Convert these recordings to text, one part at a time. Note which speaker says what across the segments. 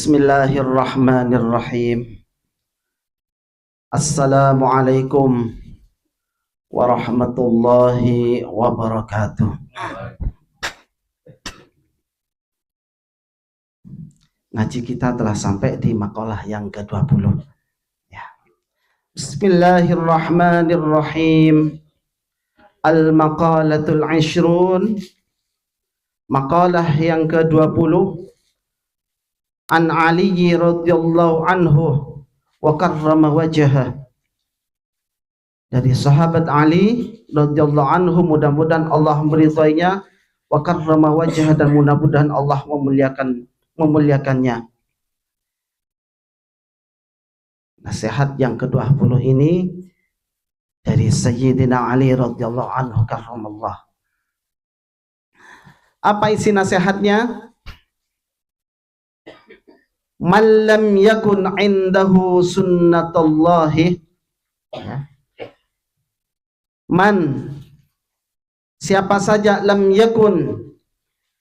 Speaker 1: Bismillahirrahmanirrahim. Assalamualaikum warahmatullahi wabarakatuh. Ngaji kita telah sampai di makalah yang ke-20 ya. Bismillahirrahmanirrahim. Al-maqalatul ishrun, makalah yang ke-20. An Ali radhiyallahu anhu wa karrama wajhah, dari sahabat Ali radhiyallahu anhu, mudah-mudahan Allah meridainya, wa karrama wajhah, dan mudah-mudahan Allah memuliakannya. Nasihat yang ke-20 ini dari Sayyidina Ali radhiyallahu anhu karramallah. Apa isi nasihatnya? Man lam yakun indahu sunnatullahi, man, siapa saja, lam yakun,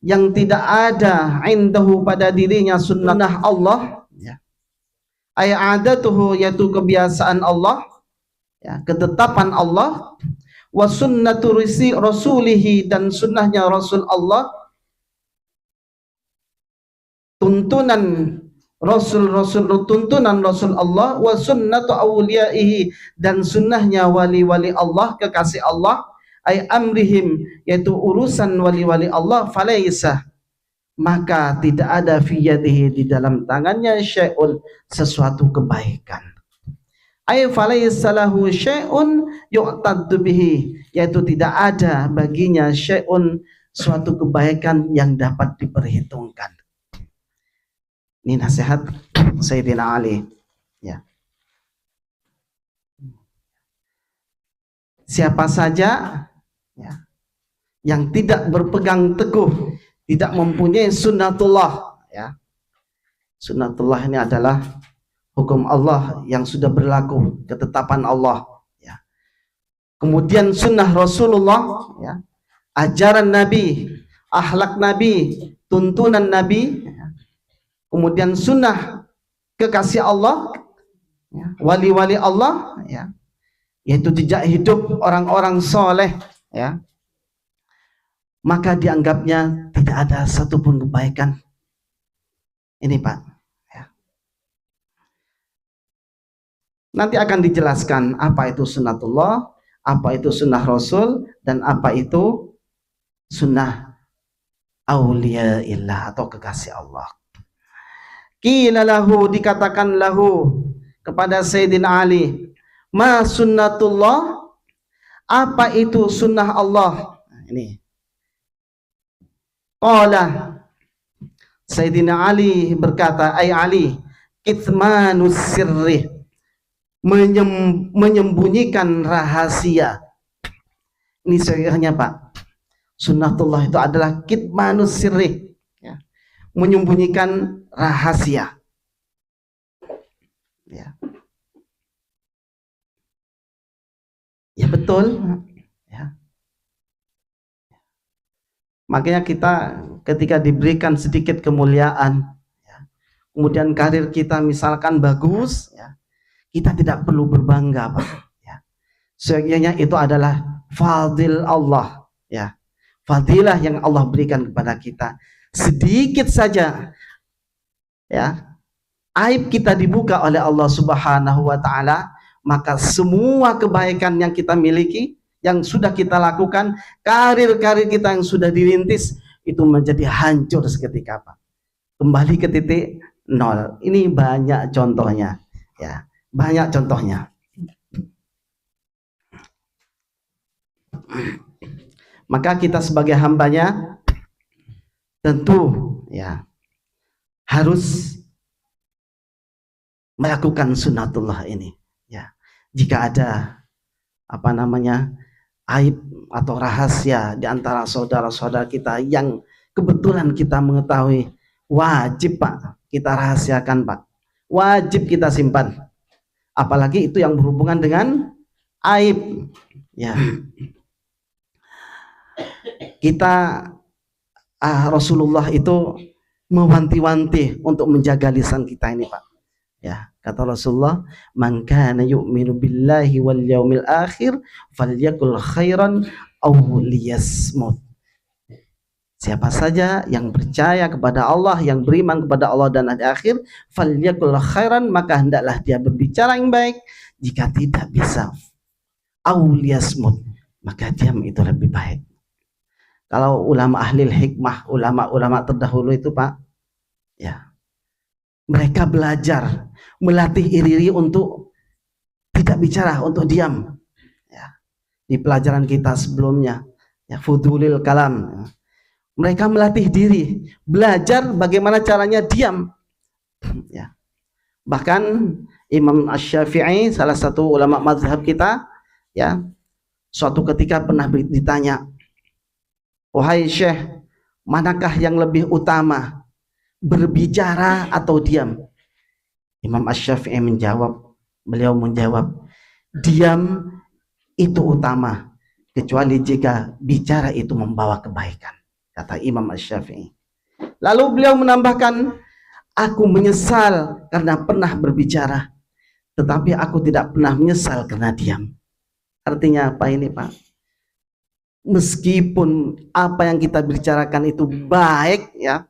Speaker 1: yang tidak ada, indahu, pada dirinya, sunnah Allah, ay adatuhu, yaitu kebiasaan Allah, ya, ketetapan Allah, wa sunnatu rasulihi, dan sunnahnya Rasul Allah, tuntunan tuntunan Rasul Allah, wa sunnatu awliyaihi, dan sunnahnya wali-wali Allah, kekasih Allah, ay amrihim, yaitu urusan wali-wali Allah, falaisa, maka tidak ada fi yadihi, di dalam tangannya, syai'un, sesuatu kebaikan, ay falaisa lahu syai'un yu'taddu bihi, yaitu tidak ada baginya syai'un, suatu kebaikan yang dapat diperhitungkan. Ini nasihat Sayyidina Ali, ya. Siapa saja, ya, yang tidak berpegang teguh, tidak mempunyai sunnatullah, ya. Sunnatullah ini adalah hukum Allah yang sudah berlaku, ketetapan Allah, ya. Kemudian sunnah Rasulullah, ya, ajaran Nabi, akhlak Nabi, tuntunan Nabi, ya. Kemudian sunnah kekasih Allah, ya, wali-wali Allah, ya, yaitu jejak hidup orang-orang soleh, ya, maka dianggapnya tidak ada satupun kebaikan. Ini Pak, ya. Nanti akan dijelaskan apa itu sunnatullah, apa itu sunnah Rasul, dan apa itu sunnah auliyaillah atau kekasih Allah. Qila lahu, dikatakan lahu kepada Sayyidina Ali, ma sunnatullah, apa itu sunnah Allah? Ini. Qala, Sayyidina Ali berkata, ay Ali, kitmanus sirri, menyembunyikan rahasia. Ini sehingga Pak, sunnatullah itu adalah kitmanus sirri, ya, menyembunyikan rahasia, ya. Ya betul, ya. Makanya kita ketika diberikan sedikit kemuliaan, ya, kemudian karir kita misalkan bagus, ya, kita tidak perlu berbangga Pak, ya. Sehingga itu adalah fadil Allah, ya, fadilah yang Allah berikan kepada kita. Sedikit saja, ya, aib kita dibuka oleh Allah Subhanahu wa ta'ala, maka semua kebaikan yang kita miliki, yang sudah kita lakukan, karir-karir kita yang sudah dirintis, itu menjadi hancur seketika Pak, kembali ke titik nol. Ini banyak contohnya, ya, banyak contohnya. Maka kita sebagai hambanya tentu, ya, harus melakukan sunnatullah ini, ya. Jika ada aib atau rahasia di antara saudara-saudara kita yang kebetulan kita mengetahui, wajib Pak kita rahasiakan Pak, wajib kita simpan, apalagi itu yang berhubungan dengan aib, ya. Kita Rasulullah itu mewanti-wanti untuk menjaga lisan kita ini, Pak. Ya, kata Rasulullah, "Man kana yu'minu billahi wal yaumil akhir falyakul khairan aw liyasmut." Siapa saja yang percaya kepada Allah, yang beriman kepada Allah dan hari akhir, falyakul khairan, maka hendaklah dia berbicara yang baik. Jika tidak bisa, aw liyasmut, maka diam itu lebih baik. Kalau ulama ahli hikmah, ulama-ulama terdahulu itu, Pak, ya, mereka belajar melatih diri untuk tidak bicara, untuk diam. Ya, di pelajaran kita sebelumnya, ya, fudulil kalam. Ya. Mereka melatih diri, belajar bagaimana caranya diam. Ya. Bahkan Imam Asy-Syafi'i, salah satu ulama mazhab kita, ya, suatu ketika pernah ditanya, "Wahai Syekh, manakah yang lebih utama, berbicara atau diam?" Imam Asy-Syafi'i beliau menjawab, diam itu utama, kecuali jika bicara itu membawa kebaikan, kata Imam Asy-Syafi'i. Lalu beliau menambahkan, aku menyesal karena pernah berbicara, tetapi aku tidak pernah menyesal karena diam. Artinya apa ini, Pak? Meskipun apa yang kita bicarakan itu baik, ya,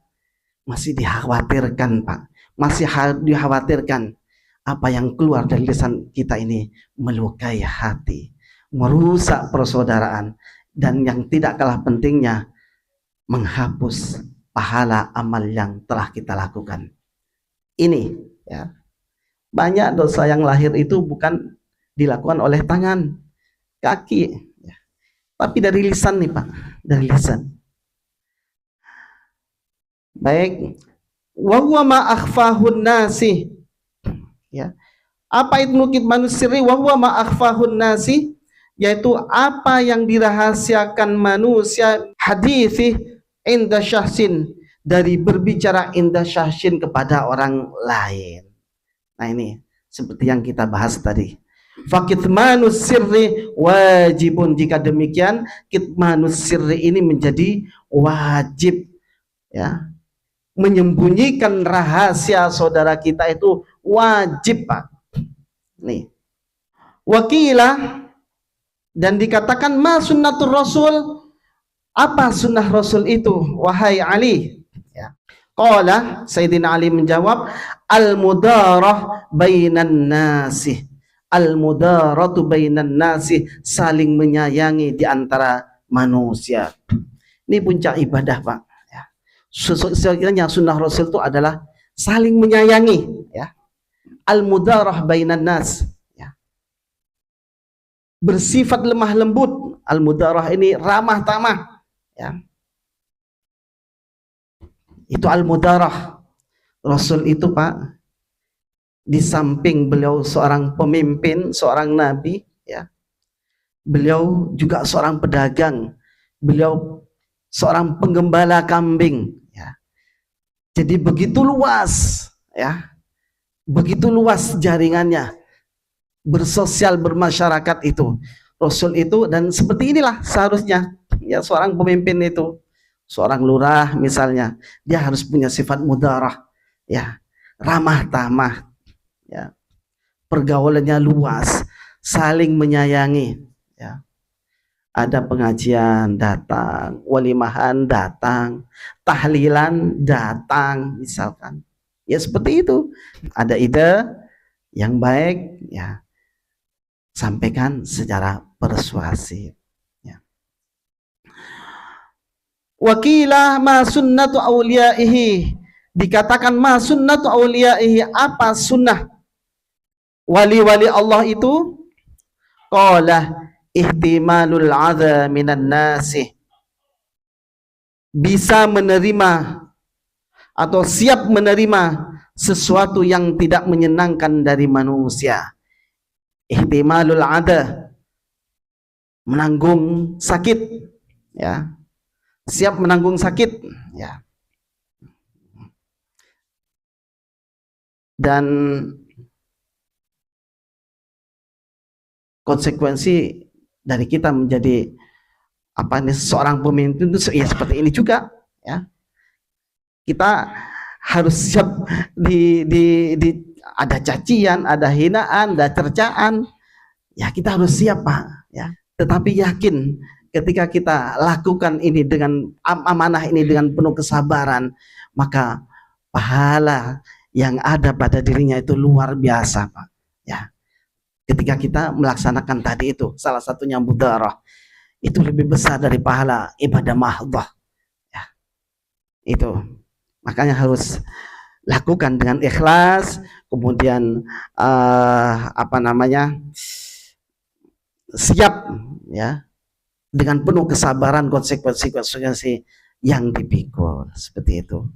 Speaker 1: masih dikhawatirkan, Pak. Masih dikhawatirkan apa yang keluar dari lisan kita ini melukai hati, merusak persaudaraan, dan yang tidak kalah pentingnya, menghapus pahala amal yang telah kita lakukan. Ini, ya, banyak dosa yang lahir itu bukan dilakukan oleh tangan, kaki, ya, tapi dari lisan nih, Pak, dari lisan. Baik, wa huwa ma akhfahun nasi, ya. Apa itu kitmanus sirri? Wa huwa ma akhfahun nasi, yaitu apa yang dirahasiakan manusia, hadithi inda syahsin, dari berbicara inda syahsin kepada orang lain. Nah, ini seperti yang kita bahas tadi. Fakitmanus sirri wajibun, jika demikian kitmanus sirri ini menjadi wajib, ya. Menyembunyikan rahasia saudara kita itu wajib, Pak. Nih. Wakilah, dan dikatakan ma sunnatur rasul, apa sunnah rasul itu wahai Ali? Ya. Qala, Sayyidina Ali menjawab, al-mudarah bainan nasi. Al-mudaratu bainan nasi, saling menyayangi di antara manusia. Ini puncak ibadah, Pak. Sekiranya sunnah Rasul itu adalah saling menyayangi, ya. Al-mudarah bainan nas, ya. Bersifat lemah lembut. Al-mudarah ini ramah tamah, ya. Itu al-mudarah. Rasul itu, Pak, di samping beliau seorang pemimpin, seorang nabi, ya, beliau juga seorang pedagang, beliau seorang penggembala kambing. Jadi begitu luas, ya, begitu luas jaringannya bersosial, bermasyarakat itu Rasul itu. Dan seperti inilah seharusnya, ya, seorang pemimpin itu, seorang lurah misalnya, dia harus punya sifat mudarah, ya, ramah tamah, ya, pergaulannya luas, saling menyayangi, ya. Ada pengajian datang, walimahan datang, tahlilan datang, misalkan, ya, seperti itu. Ada ide yang baik, ya, sampaikan secara persuasif, ya. Wakilah ma sunnatu awliyaihi, dikatakan ma sunnatu awliyaihi, apa sunnah wali-wali Allah itu? Qala ihtimalul adza minan nasi, bisa menerima atau siap menerima sesuatu yang tidak menyenangkan dari manusia. Ihtimalul adza, menanggung sakit, ya, siap menanggung sakit, ya. Dan konsekuensi dari kita menjadi apa nih, seorang pemimpin itu ya seperti ini juga, ya. Kita harus siap di ada cacian, ada hinaan, ada cercaan. Ya kita harus siap Pak. Ya. Tetapi yakin ketika kita lakukan ini dengan amanah ini dengan penuh kesabaran, maka pahala yang ada pada dirinya itu luar biasa Pak. Ya. Ketika kita melaksanakan tadi itu, salah satunya mudarah, itu lebih besar dari pahala ibadah mahdhah. Ya. Itu. Makanya harus lakukan dengan ikhlas, kemudian siap ya dengan penuh kesabaran konsekuensi yang dipikul seperti itu.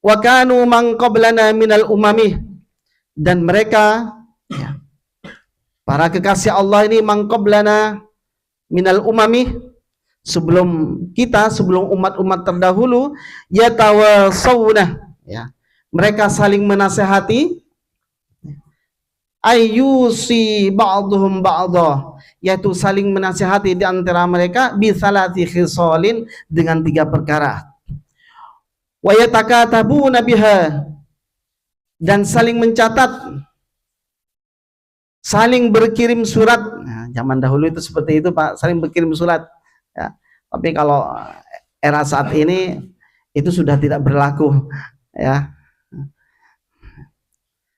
Speaker 1: Wa kanu man qablana minal umami, dan mereka ya, para kekasih Allah ini man qablana minal umami, sebelum kita, sebelum umat-umat terdahulu, yatawasawna ya, mereka saling menasehati, ayyusi ba'duhum ba'dah, yaitu saling menasihati di antara mereka bisalati khisalin, dengan 3 perkara, wa yatakatabuna biha, dan saling mencatat, saling berkirim surat. Nah, zaman dahulu itu seperti itu Pak, saling berkirim surat ya. Tapi kalau era saat ini itu sudah tidak berlaku ya.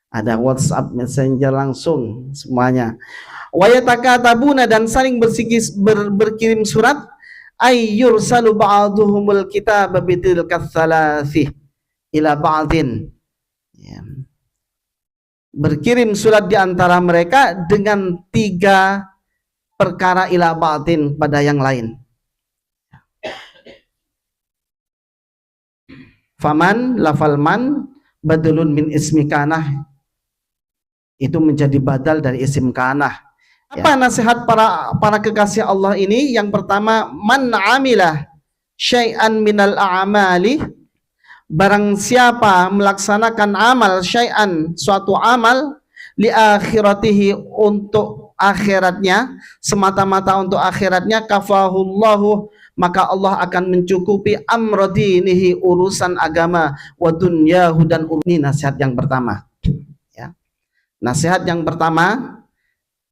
Speaker 1: Ada WhatsApp, Messenger, langsung semuanya. Wa yatakatabuna, dan saling berkirim surat, ayyursalu ba'duhumul kitab bitilka tsalatsih ila ba'din ya. Berkirim surat di antara mereka dengan 3 perkara ila ba'din, pada yang lain. Faman lafal man badalun min ismi kanah, itu menjadi badal dari isim kanah. Apa nasihat para kekasih Allah ini? Yang pertama, man amilah syai'an minal a'mali, barang siapa melaksanakan amal syai'an, suatu amal, li akhiratihi, untuk akhiratnya, semata-mata untuk akhiratnya, kafahullahu, maka Allah akan mencukupi amrodinihi, urusan agama, wa dunyahu, dan ini nasihat yang pertama. Nasihat yang pertama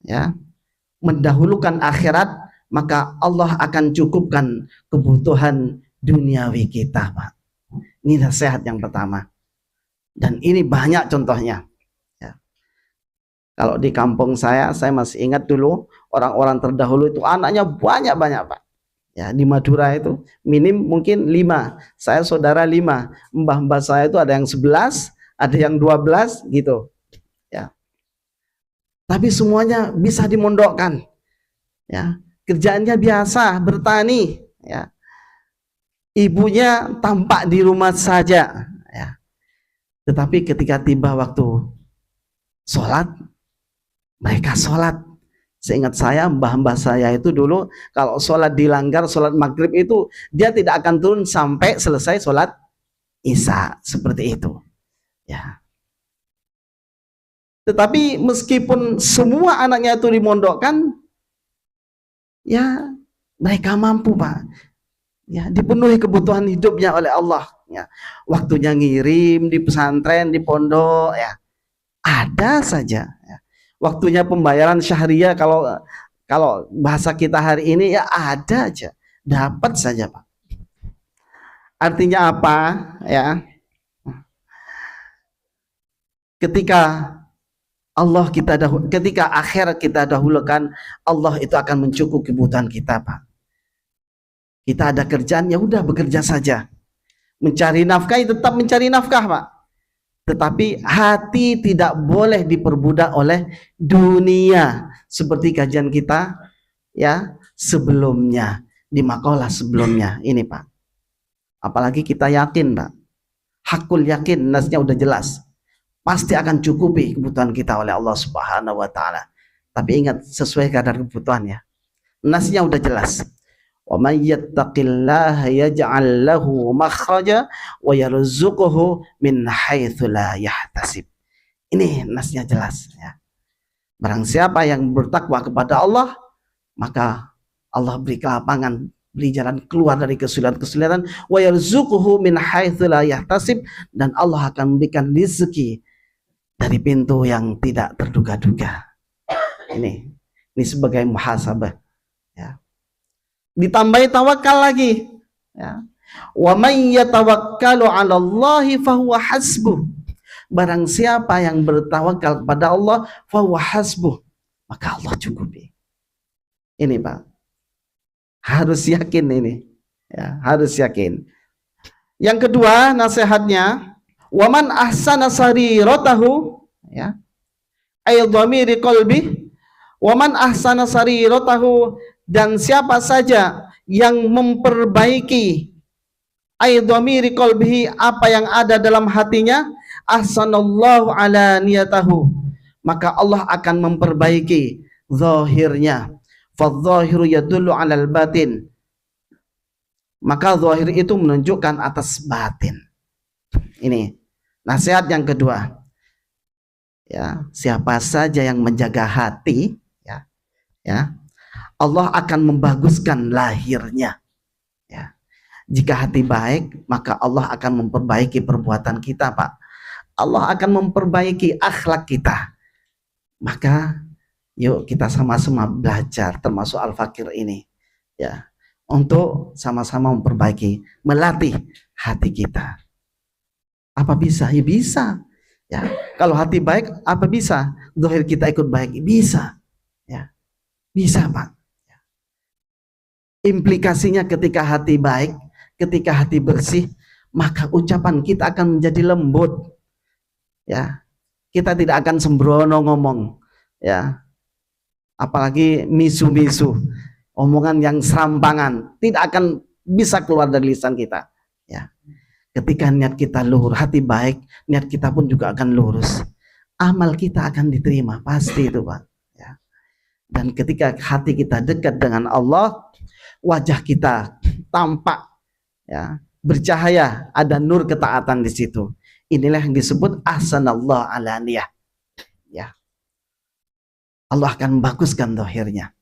Speaker 1: ya, mendahulukan akhirat, maka Allah akan cukupkan kebutuhan duniawi kita Pak. Ini nasihat yang pertama, dan ini banyak contohnya ya. Kalau di kampung saya masih ingat dulu orang-orang terdahulu itu anaknya banyak-banyak Pak ya. Di Madura itu minim mungkin 5, saya saudara 5, mbah-mbah saya itu ada yang 11, ada yang 12 gitu ya. Tapi semuanya bisa dimondokkan ya. Kerjaannya biasa, bertani ya. Ibunya tampak di rumah saja ya. Tetapi ketika tiba waktu sholat, mereka sholat. Seingat saya, mbah-mbah saya itu dulu kalau sholat dilanggar, sholat maghrib itu dia tidak akan turun sampai selesai sholat isya, seperti itu ya. Tetapi meskipun semua anaknya itu dimondokkan, ya mereka mampu Pak ya, dipenuhi kebutuhan hidupnya oleh Allah ya. Waktunya ngirim di pesantren, di pondok ya, ada saja ya. Waktunya pembayaran syahriah, kalau bahasa kita hari ini ya, ada aja, dapat saja Pak. Artinya apa ya, ketika akhirat kita dahulukan, Allah itu akan mencukupi kebutuhan kita Pak. Kita ada kerjaan, ya udah bekerja saja. Mencari nafkah, tetap mencari nafkah Pak. Tetapi hati tidak boleh diperbudak oleh dunia, seperti kajian kita ya sebelumnya, di makalah sebelumnya ini Pak. Apalagi kita yakin Pak, hakul yakin, nasnya udah jelas, pasti akan cukupi kebutuhan kita oleh Allah Subhanahu wa taala. Tapi ingat, sesuai kadar kebutuhannya. Nasnya udah jelas. Wa may yattaqillaha yaj'al lahu makhraja wa yarzuquhu min haitsu la yahtasib. Ini nasnya jelas ya. Barang siapa yang bertakwa kepada Allah, maka Allah beri kelapangan beri jalan keluar dari kesulitan-kesulitan, wa yarzuquhu min haitsu la yahtasib, dan Allah akan memberikan rezeki dari pintu yang tidak terduga-duga. Ini sebagai muhasabah, ya. Ditambahi tawakal lagi, ya. Wa may yatawakkalu 'ala Allahi fahuwa hasbuh. Barang siapa yang bertawakal kepada Allah, fahuwa hasbuh, maka Allah cukupi. Ini Pak, harus yakin ini, ya, harus yakin. Yang kedua nasihatnya, waman ahsana sariratahu, ya, ay dhamiri qalbi, waman ahsana sariratahu, dan siapa saja yang memperbaiki ay dhamiri qalbihi, apa yang ada dalam hatinya, ahsanallahu ala niyatahu, maka Allah akan memperbaiki zahirnya. Fadzahiru yadullu 'alal batin, maka zahir itu menunjukkan atas batin. Ini nasihat yang kedua, ya. Siapa saja yang menjaga hati, ya, Allah akan membaguskan lahirnya, ya. Jika hati baik, maka Allah akan memperbaiki perbuatan kita, Pak. Allah akan memperbaiki akhlak kita. Maka yuk kita sama-sama belajar, termasuk Al-Fakir ini, ya, untuk sama-sama memperbaiki, melatih hati kita. Apa bisa? Ya bisa, ya. Kalau hati baik, apa bisa? Zahir kita ikut baik, bisa, ya, bisa Pak. Implikasinya ketika hati baik, ketika hati bersih, maka ucapan kita akan menjadi lembut, ya. Kita tidak akan sembrono ngomong, ya. Apalagi misu-misu, omongan yang serampangan, tidak akan bisa keluar dari lisan kita, ya. Ketika niat kita luhur, hati baik, niat kita pun juga akan lurus, amal kita akan diterima, pasti itu Pak, ya. Dan ketika hati kita dekat dengan Allah, wajah kita tampak, ya, bercahaya, ada nur ketaatan di situ. Inilah yang disebut ahsanallahu ala niyah, ya. Allah akan membaguskan zahirnya.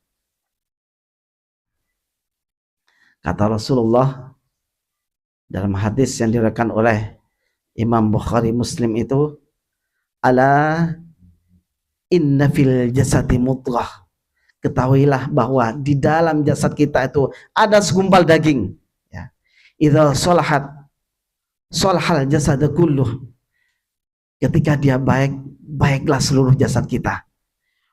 Speaker 1: Kata Rasulullah dalam hadis yang diriwayatkan oleh Imam Bukhari Muslim itu, ala inna fil jasadi mudghah, ketahuilah bahwa di dalam jasad kita itu ada segumpal daging, ya. Idza shalahat shalahal jasad kulluh, ketika dia baik, baiklah seluruh jasad kita.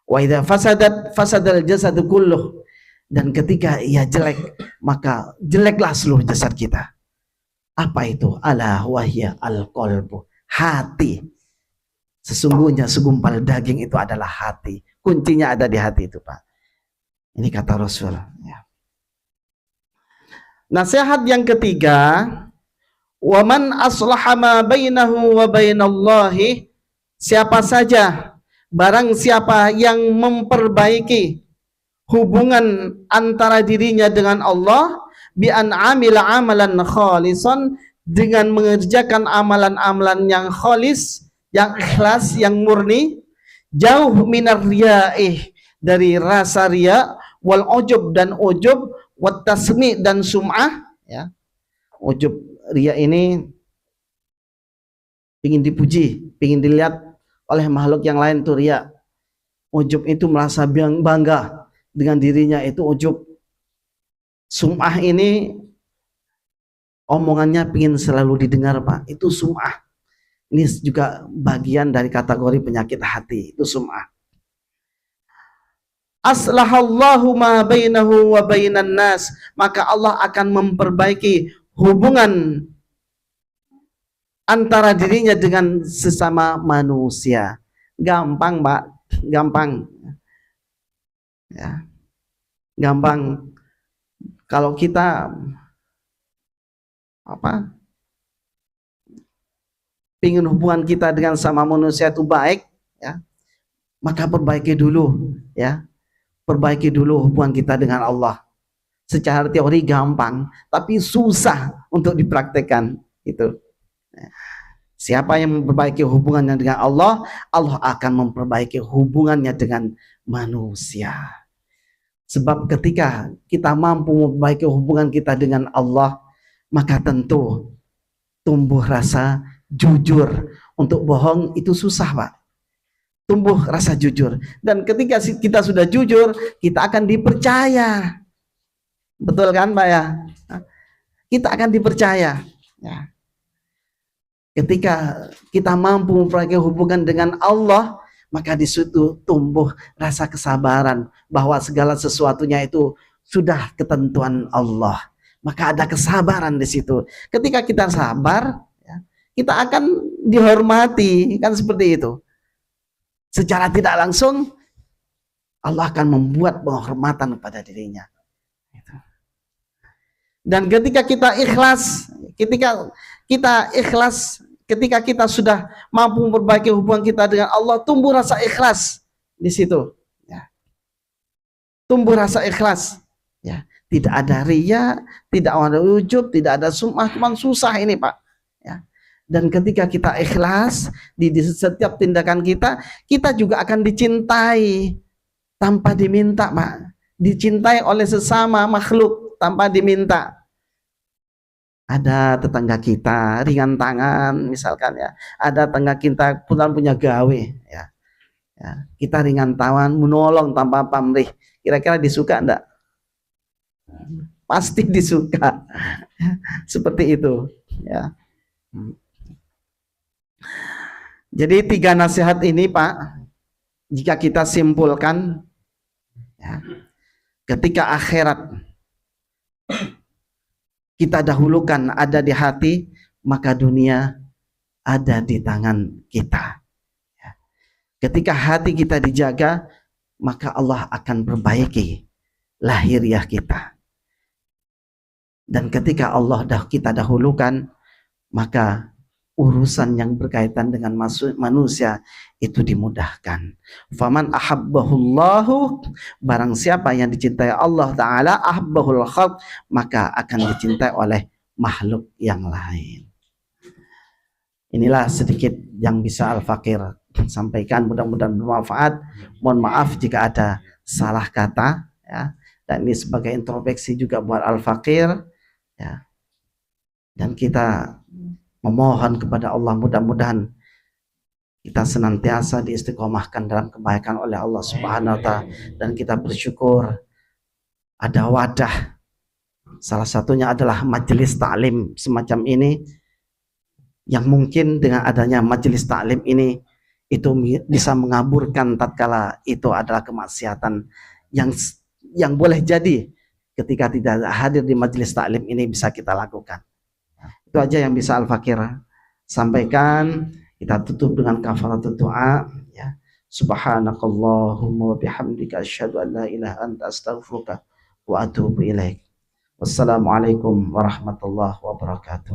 Speaker 1: Wa idza fasadat fasadal jasad kulluh, dan ketika ia jelek, maka jeleklah seluruh jasad kita. Apa itu? Ala wahya al-qalbu, hati. Sesungguhnya segumpal daging itu adalah hati. Kuncinya ada di hati itu Pak. Ini kata Rasul, ya. Nasihat yang ketiga, waman aslaha ma bainahu wa bainallahi, siapa saja, barang siapa yang memperbaiki hubungan antara dirinya dengan Allah, bi an amila amalan khalisan, dengan mengerjakan amalan-amalan yang khalis, yang ikhlas, yang murni, jauh minar riyaih, dari rasa riya, wal ujub, dan ujub, wat tasmi, dan sum'ah, ya. Ujub, riya ini ingin dipuji, ingin dilihat oleh makhluk yang lain, tuh riya. Ujub itu merasa bangga dengan dirinya, itu ujub. Sum'ah ini omongannya ingin selalu didengar Pak, itu sum'ah. Ini juga bagian dari kategori penyakit hati, itu sum'ah. Aslahallahu ma bainahu wa bainan nas, maka Allah akan memperbaiki hubungan antara dirinya dengan sesama manusia. Gampang Pak, gampang, ya, gampang. Kalau kita ingin hubungan kita dengan sama manusia itu baik, ya, maka perbaiki dulu, ya, perbaiki dulu hubungan kita dengan Allah. Secara teori gampang, tapi susah untuk dipraktekkan itu. Siapa yang memperbaiki hubungannya dengan Allah, Allah akan memperbaiki hubungannya dengan manusia. Sebab ketika kita mampu memperbaiki hubungan kita dengan Allah, maka tentu tumbuh rasa jujur. Untuk bohong itu susah, Pak. Tumbuh rasa jujur. Dan ketika kita sudah jujur, kita akan dipercaya. Betul kan, Pak ya? Kita akan dipercaya. Ya. Ketika kita mampu memperbaiki hubungan dengan Allah, maka di situ tumbuh rasa kesabaran bahwa segala sesuatunya itu sudah ketentuan Allah. Maka ada kesabaran di situ. Ketika kita sabar, ya, kita akan dihormati, kan seperti itu. Secara tidak langsung Allah akan membuat penghormatan pada dirinya. Dan ketika kita ikhlas, ketika kita sudah mampu memperbaiki hubungan kita dengan Allah, tumbuh rasa ikhlas di situ. Ya. Tumbuh rasa ikhlas. Ya. Tidak ada riya, tidak ada ujub, tidak ada sum'ah, cuma susah ini, Pak. Ya. Dan ketika kita ikhlas di setiap tindakan kita juga akan dicintai tanpa diminta, Pak. Dicintai oleh sesama makhluk tanpa diminta. Ada tetangga kita ringan tangan misalkan ya, ada tetangga kita punya gawe ya, kita ringan tangan menolong tanpa pamrih, kira-kira disuka enggak? Pasti disuka. Seperti itu ya. Jadi 3 nasihat ini, Pak, jika kita simpulkan ya, ketika akhirat kita dahulukan ada di hati, maka dunia ada di tangan kita. Ketika hati kita dijaga, maka Allah akan perbaiki lahiriah kita. Dan ketika Allah kita dahulukan, maka urusan yang berkaitan dengan manusia itu dimudahkan. Faman ahabbahullahu, barang siapa yang dicintai Allah Ta'ala, ahabbahul khalq, maka akan dicintai oleh makhluk yang lain. Inilah sedikit yang bisa Al-Fakir sampaikan, mudah-mudahan bermanfaat. Mohon maaf jika ada salah kata ya. Dan ini sebagai introspeksi juga buat Al-Fakir ya. Dan kita memohon kepada Allah, mudah-mudahan kita senantiasa diistiqomahkan dalam kebaikan oleh Allah Subhanahu wa Ta'ala. Dan kita bersyukur ada wadah, salah satunya adalah majelis taklim semacam ini, yang mungkin dengan adanya majelis taklim ini itu bisa mengaburkan tatkala itu adalah kemaksiatan yang boleh jadi ketika tidak hadir di majelis taklim ini bisa kita lakukan. Itu aja yang bisa Al-Fakir sampaikan. Kita tutup dengan kafaratul doa ya. Subhanakallahumma wa bihamdika asyhadu an la ilaha anta astaghfiruka wa atubu ilaik. Wassalamualaikum warahmatullahi wabarakatuh.